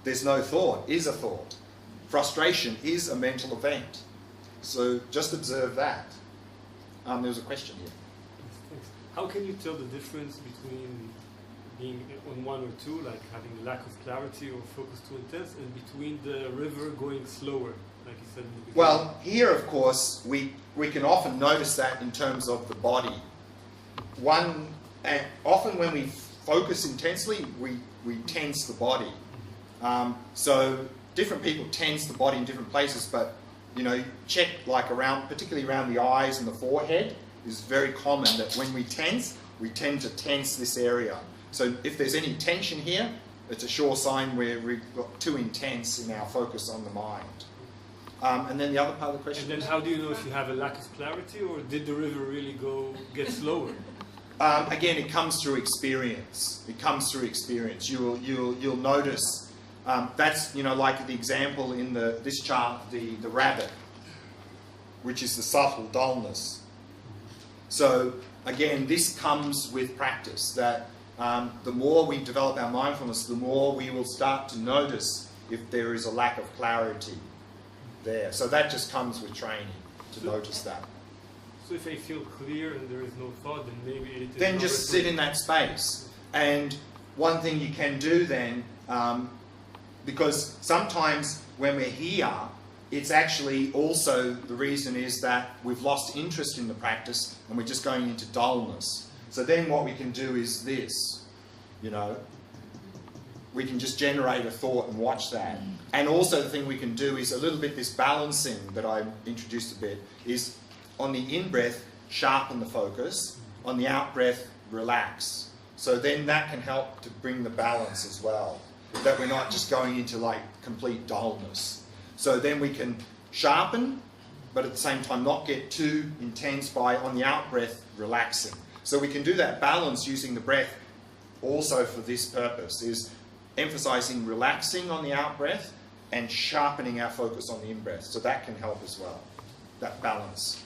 there's no thought is a thought. Frustration is a mental event. So just observe that. There was a question here. Thanks. How can you tell the difference between being on one or two, like having a lack of clarity or focus too intense, and between the river going slower, like you said in the beginning? Well, here, of course, we can often notice that in terms of the body. And often when we focus intensely, we tense the body. So different people tense the body in different places, but check like around, particularly around the eyes and the forehead, is very common that when we tense, we tend to tense this area. So if there's any tension here, it's a sure sign we've got too intense in our focus on the mind. And then the other part of the question. And then how do you know if you have a lack of clarity, or did the river really get slower? Again, it comes through experience. It comes through experience. You'll notice. That's like the example in this chart, the rabbit, which is the subtle dullness. So again, this comes with practice. That the more we develop our mindfulness, the more we will start to notice if there is a lack of clarity there. So that just comes with training to notice that. So if I feel clear and there is no thought, then maybe it is. Then just sit in that space. And one thing you can do then, because sometimes when we're here, it's actually also the reason is that we've lost interest in the practice and we're just going into dullness. So then what we can do is this, we can just generate a thought and watch that. And also the thing we can do is a little bit this balancing that I introduced a bit, is on the in-breath, sharpen the focus, on the out-breath, relax. So then that can help to bring the balance as well, that we're not just going into like complete dullness. So then we can sharpen, but at the same time not get too intense by, on the out-breath, relaxing. So we can do that balance using the breath also for this purpose, is emphasizing relaxing on the out-breath and sharpening our focus on the in-breath. So that can help as well, that balance.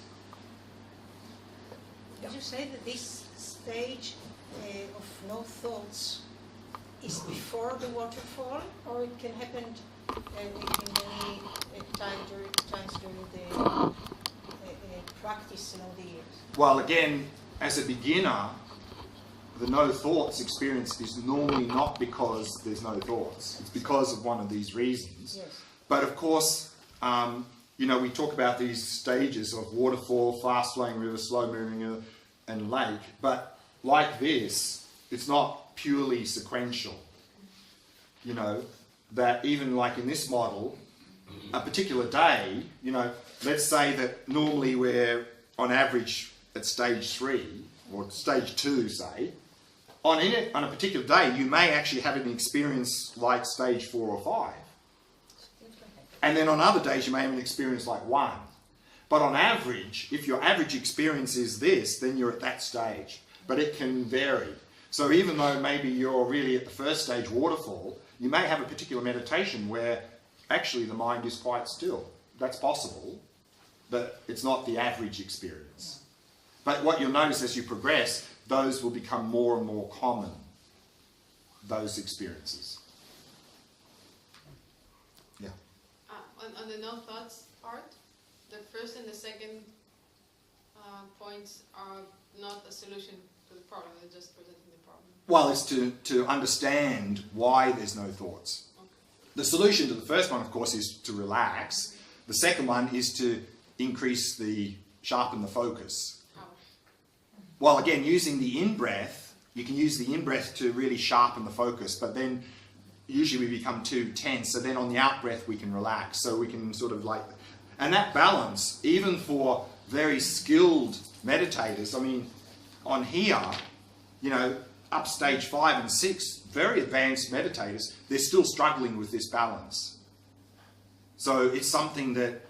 Did you say that this stage of no thoughts is before the waterfall, or it can happen in any times during the practice in all the years? Well, again, as a beginner, the no thoughts experience is normally not because there's no thoughts. It's because of one of these reasons. Yes. But of course, we talk about these stages of waterfall, fast-flowing river, slow-moving and lake. But like this, it's not purely sequential. That even like in this model, a particular day, let's say that normally we're on average at stage 3 or stage 2, say. On a particular day, you may actually have an experience like stage 4 or 5. And then on other days, you may have an experience like 1. But on average, if your average experience is this, then you're at that stage. But it can vary. So even though maybe you're really at the first stage, waterfall, you may have a particular meditation where actually the mind is quite still. That's possible, but it's not the average experience. But what you'll notice as you progress, those will become more and more common, those experiences. Yeah. On the no thoughts part, the first and the second points are not a solution to the problem, they're just presenting the problem. Well, it's to understand why there's no thoughts. Okay. The solution to the first one, of course, is to relax. The second one is to sharpen the focus. Well, again, using the in-breath, you can use the in-breath to really sharpen the focus, but then usually we become too tense, so then on the out-breath we can relax. So we can sort of and that balance, even for very skilled meditators, on here, up stage 5 and 6, very advanced meditators, they're still struggling with this balance. So it's something that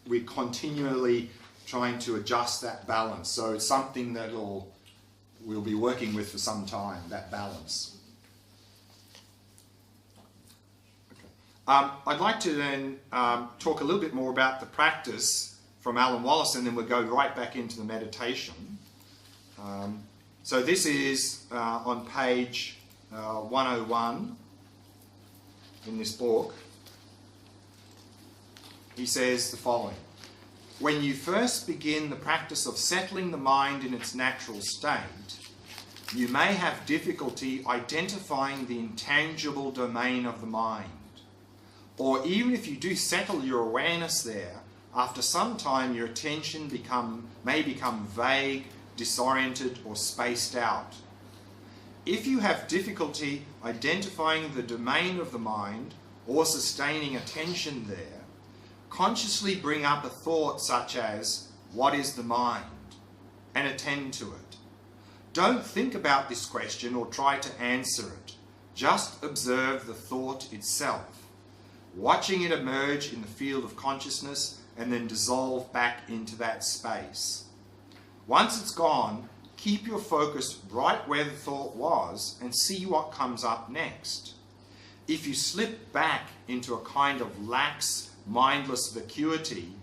we're continually trying to adjust that balance. So it's something that we'll be working with for some time, that balance. Okay. I'd like to then talk a little bit more about the practice from Alan Wallace, and then we'll go right back into the meditation. So this is on page 101. in this book, he says the following: when you first begin the practice of settling the mind in its natural state, you may have difficulty identifying the intangible domain of the mind. Or even if you do settle your awareness there, after some time your attention may become vague, disoriented, or spaced out. If you have difficulty identifying the domain of the mind or sustaining attention there, consciously bring up a thought such as, "What is the mind?" and attend to it. Don't think about this question or try to answer it. Just observe the thought itself, watching it emerge in the field of consciousness and then dissolve back into that space. Once it's gone, keep your focus right where the thought was and see what comes up next. If you slip back into a kind of lax, mindless vacuity,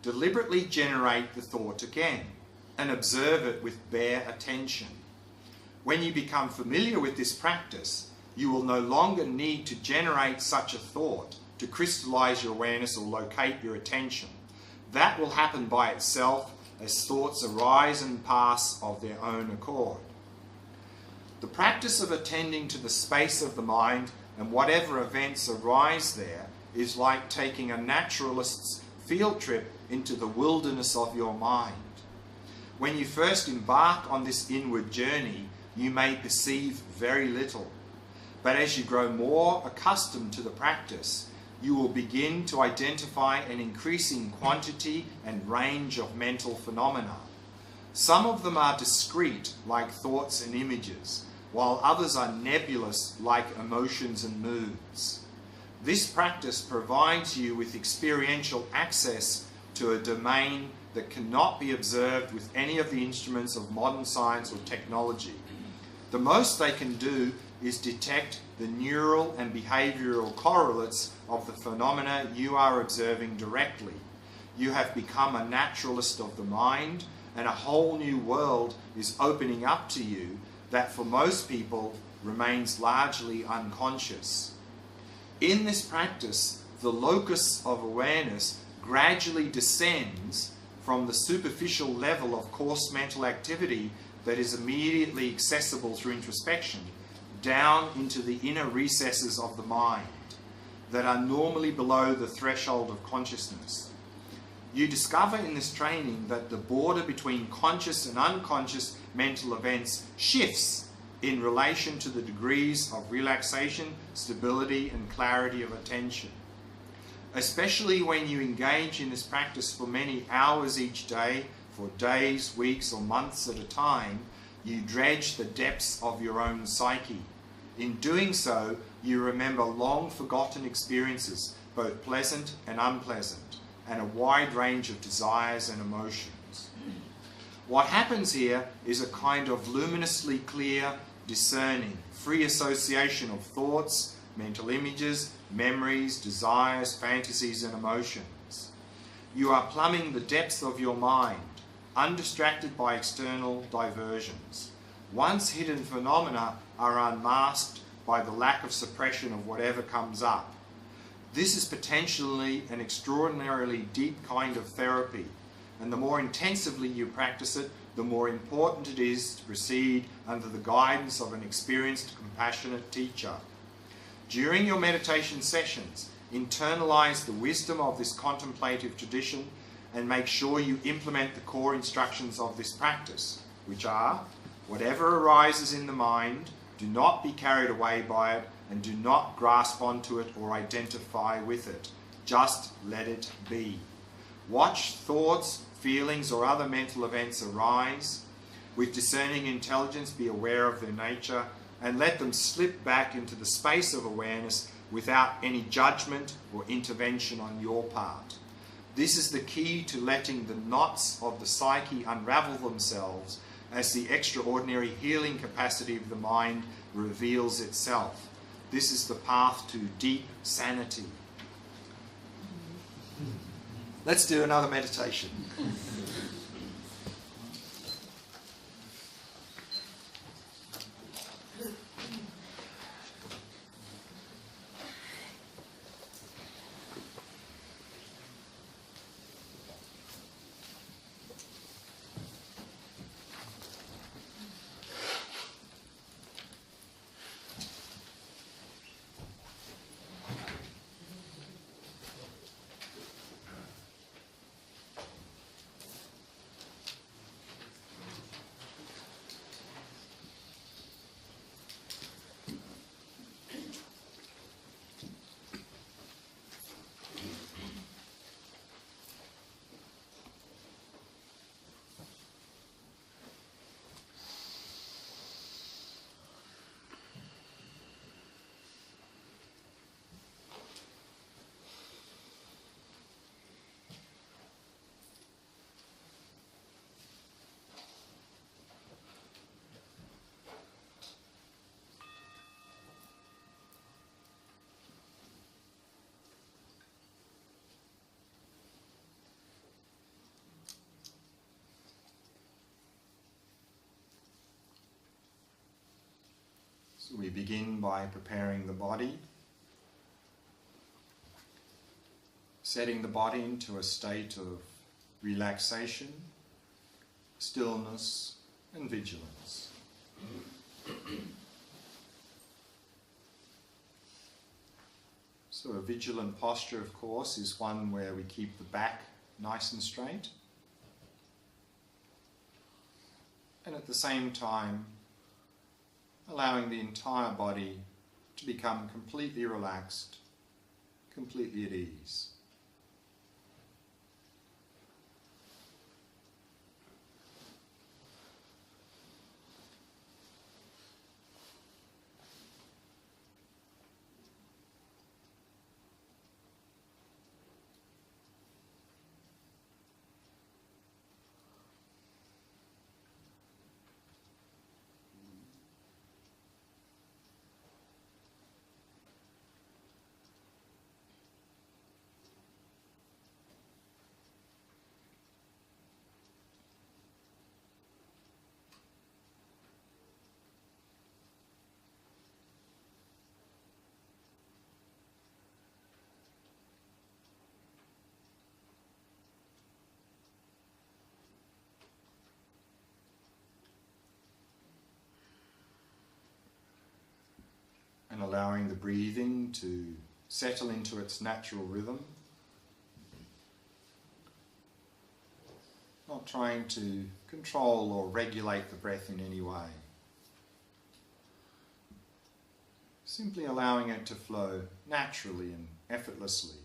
deliberately generate the thought again and observe it with bare attention. When you become familiar with this practice, you will no longer need to generate such a thought to crystallize your awareness or locate your attention. That will happen by itself as thoughts arise and pass of their own accord. The practice of attending to the space of the mind and whatever events arise there is like taking a naturalist's field trip into the wilderness of your mind. When you first embark on this inward journey, you may perceive very little. But as you grow more accustomed to the practice, you will begin to identify an increasing quantity and range of mental phenomena. Some of them are discrete, like thoughts and images, while others are nebulous, like emotions and moods. This practice provides you with experiential access to a domain that cannot be observed with any of the instruments of modern science or technology. The most they can do is detect the neural and behavioral correlates of the phenomena you are observing directly. You have become a naturalist of the mind, and a whole new world is opening up to you that for most people remains largely unconscious. In this practice, the locus of awareness gradually descends from the superficial level of coarse mental activity that is immediately accessible through introspection down into the inner recesses of the mind that are normally below the threshold of consciousness. You discover in this training that the border between conscious and unconscious mental events shifts in relation to the degrees of relaxation, stability, and clarity of attention. Especially when you engage in this practice for many hours each day, for days, weeks, or months at a time, you dredge the depths of your own psyche. In doing so, you remember long forgotten experiences, both pleasant and unpleasant, and a wide range of desires and emotions. What happens here is a kind of luminously clear, discerning, free association of thoughts, mental images, memories, desires, fantasies, and emotions. You are plumbing the depths of your mind, undistracted by external diversions. Once hidden phenomena are unmasked by the lack of suppression of whatever comes up. This is potentially an extraordinarily deep kind of therapy, and the more intensively you practice it, the more important it is to proceed under the guidance of an experienced, compassionate teacher. During your meditation sessions, internalize the wisdom of this contemplative tradition and make sure you implement the core instructions of this practice, which are: whatever arises in the mind, do not be carried away by it and do not grasp onto it or identify with it. Just let it be. Watch thoughts, feelings, or other mental events arise. With discerning intelligence, be aware of their nature and let them slip back into the space of awareness without any judgment or intervention on your part. This is the key to letting the knots of the psyche unravel themselves as the extraordinary healing capacity of the mind reveals itself. This is the path to deep sanity. Let's do another meditation. So we begin by preparing the body, setting the body into a state of relaxation, stillness, and vigilance. So a vigilant posture, of course, is one where we keep the back nice and straight, and at the same time allowing the entire body to become completely relaxed, completely at ease. And allowing the breathing to settle into its natural rhythm. Not trying to control or regulate the breath in any way. Simply allowing it to flow naturally and effortlessly.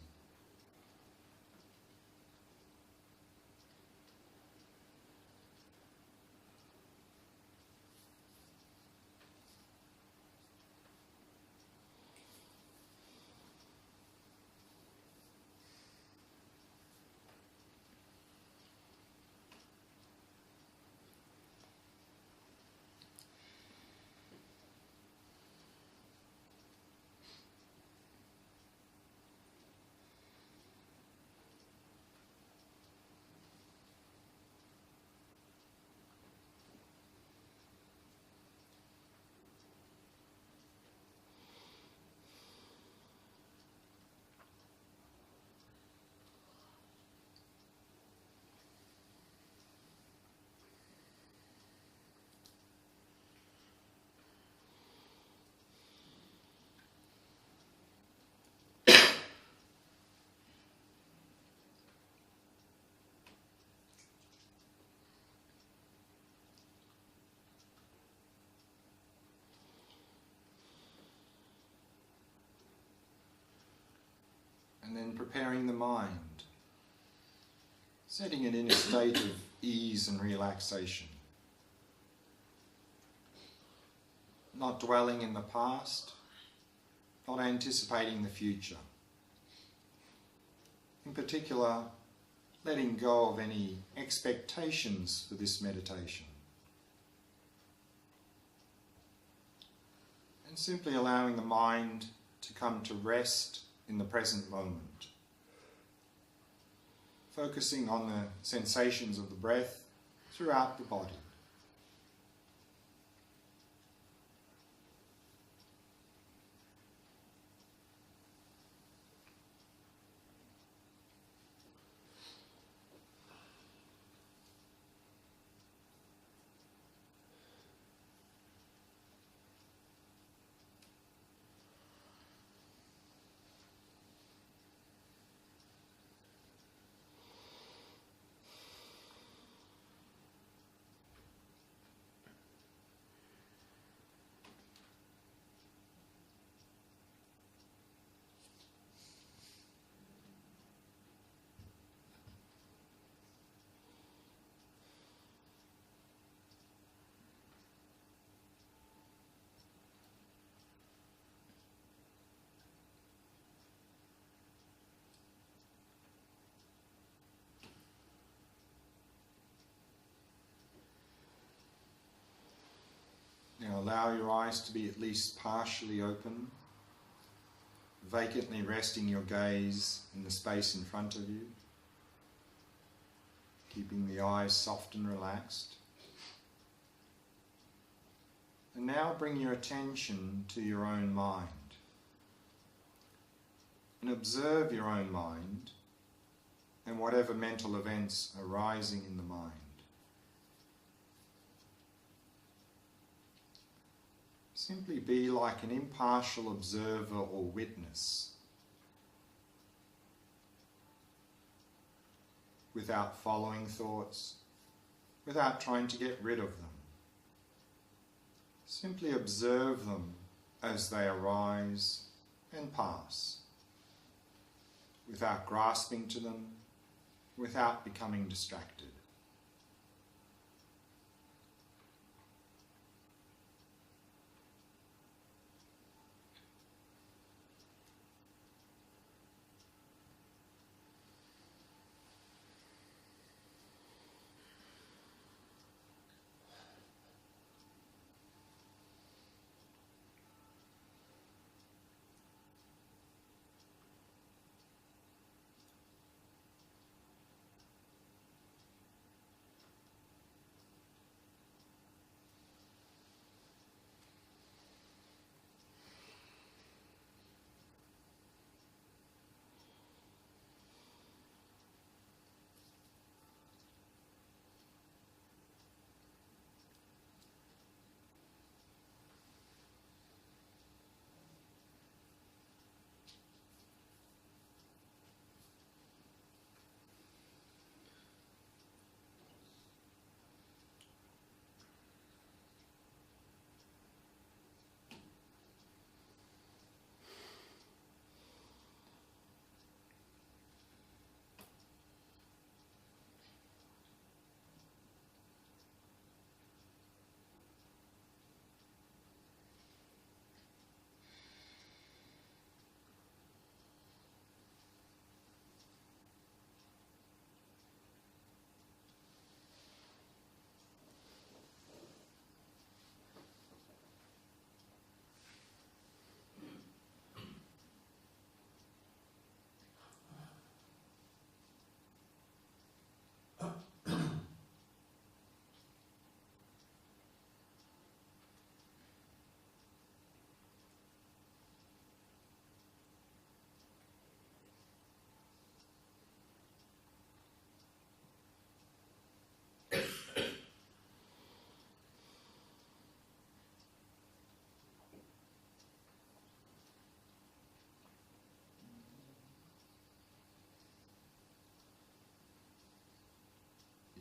And then preparing the mind, setting it in a state of ease and relaxation. Not dwelling in the past, not anticipating the future. In particular, letting go of any expectations for this meditation. And simply allowing the mind to come to rest in the present moment. Focusing on the sensations of the breath throughout the body. Now allow your eyes to be at least partially open, vacantly resting your gaze in the space in front of you, keeping the eyes soft and relaxed. And now bring your attention to your own mind. And observe your own mind and whatever mental events are arising in the mind. Simply be like an impartial observer or witness, without following thoughts, without trying to get rid of them. Simply observe them as they arise and pass, without grasping to them, without becoming distracted.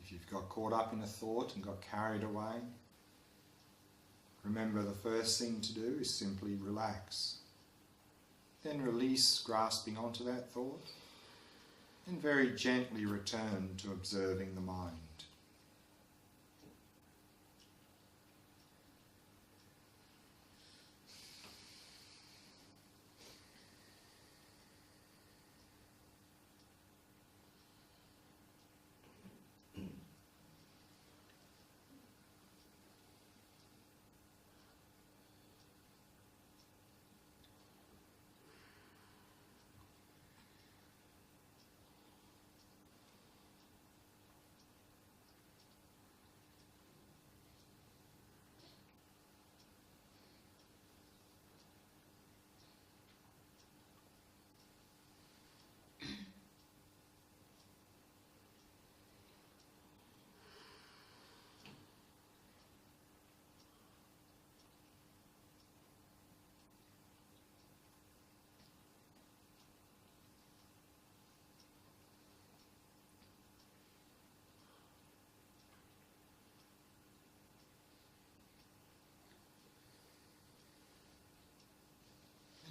If you've got caught up in a thought and got carried away, remember the first thing to do is simply relax. Then release grasping onto that thought and very gently return to observing the mind.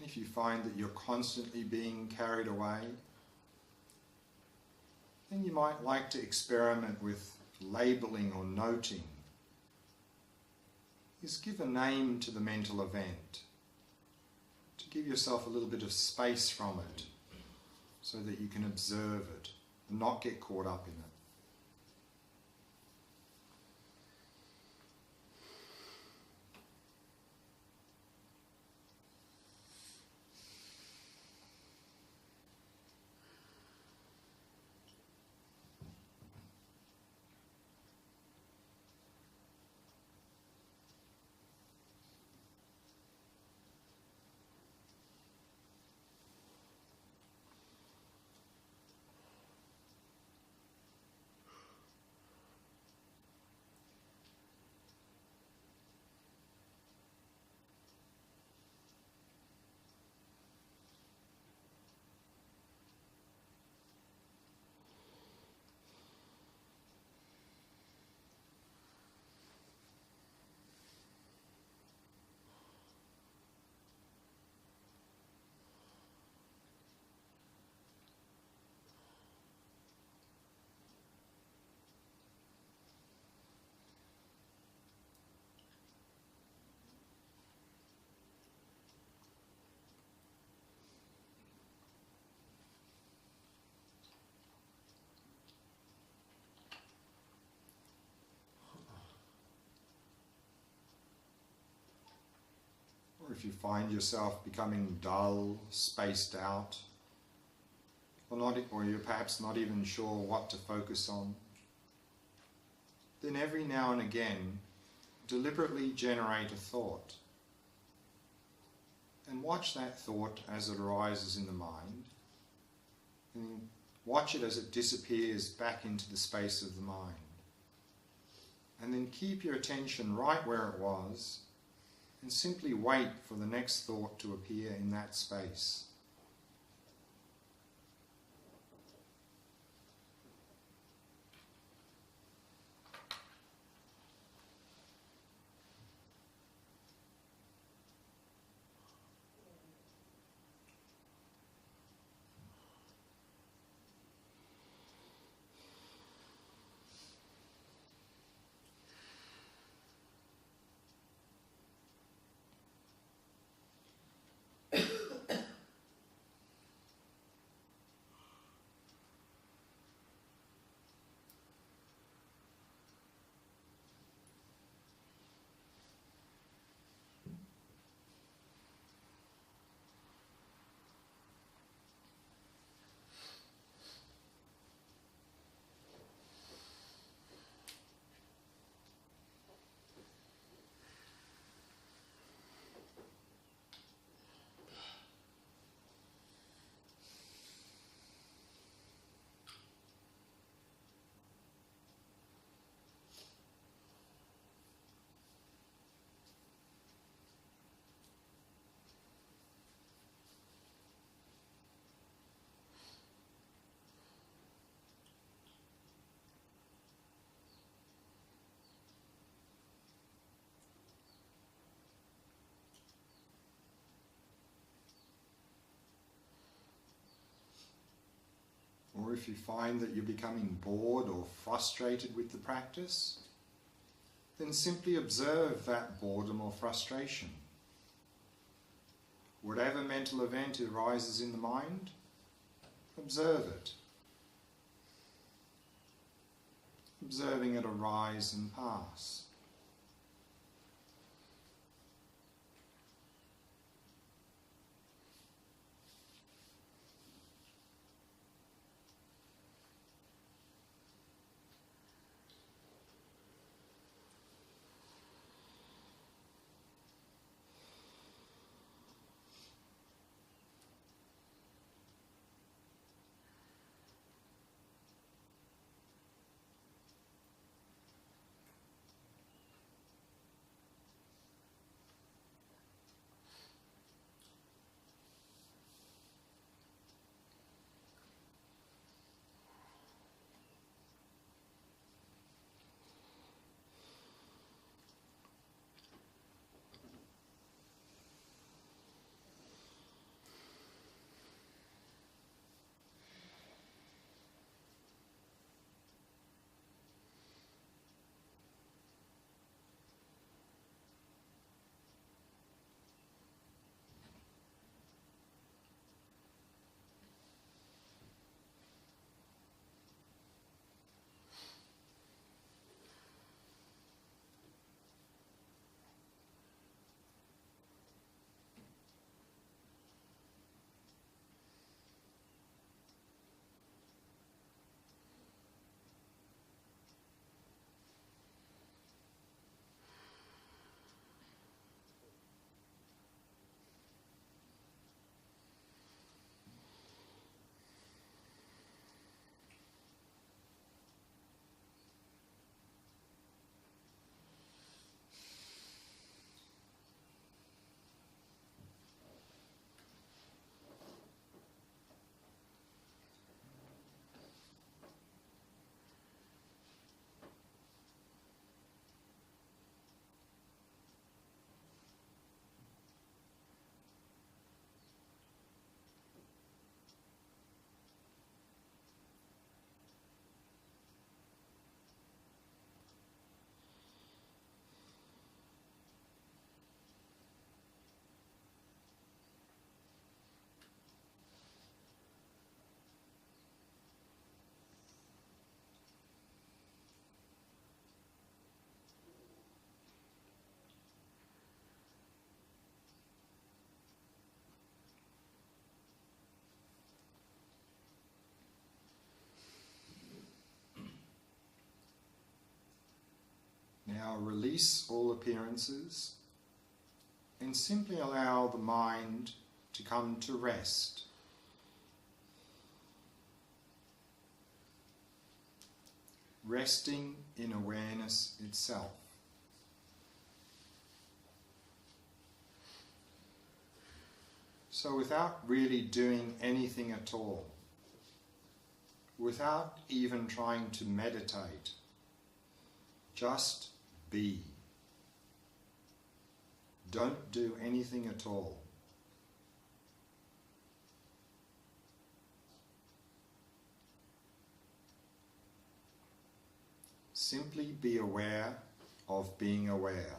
If you find that you're constantly being carried away, then you might like to experiment with labeling or noting. Is give a name to the mental event, to give yourself a little bit of space from it so that you can observe it and not get caught up in it. if you find yourself becoming dull, spaced out, or you're perhaps not even sure what to focus on, then every now and again, deliberately generate a thought. And watch that thought as it arises in the mind, and watch it as it disappears back into the space of the mind. And then keep your attention right where it was, and simply wait for the next thought to appear in that space. Or if you find that you're becoming bored or frustrated with the practice, then simply observe that boredom or frustration. Whatever mental event arises in the mind, observe it. Observing it arise and pass. Now release all appearances and simply allow the mind to come to rest. Resting in awareness itself. So without really doing anything at all, without even trying to meditate, just be. Don't do anything at all. Simply be aware of being aware.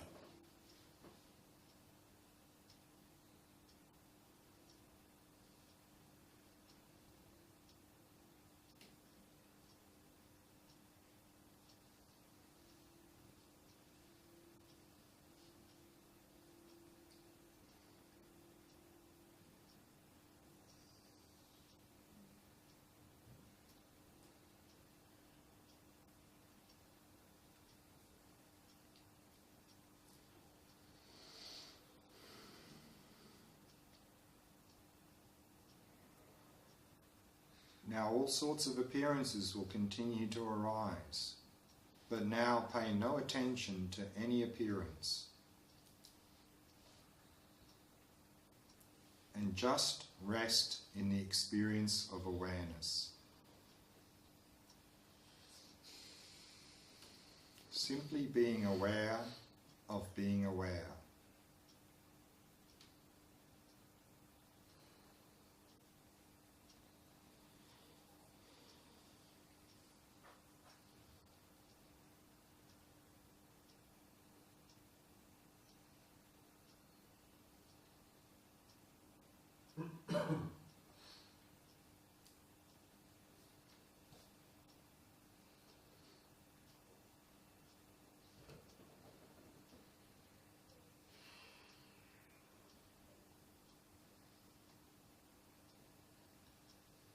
Now all sorts of appearances will continue to arise, but now pay no attention to any appearance. And just rest in the experience of awareness. Simply being aware of being aware.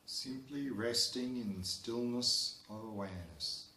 Simply resting in stillness of awareness.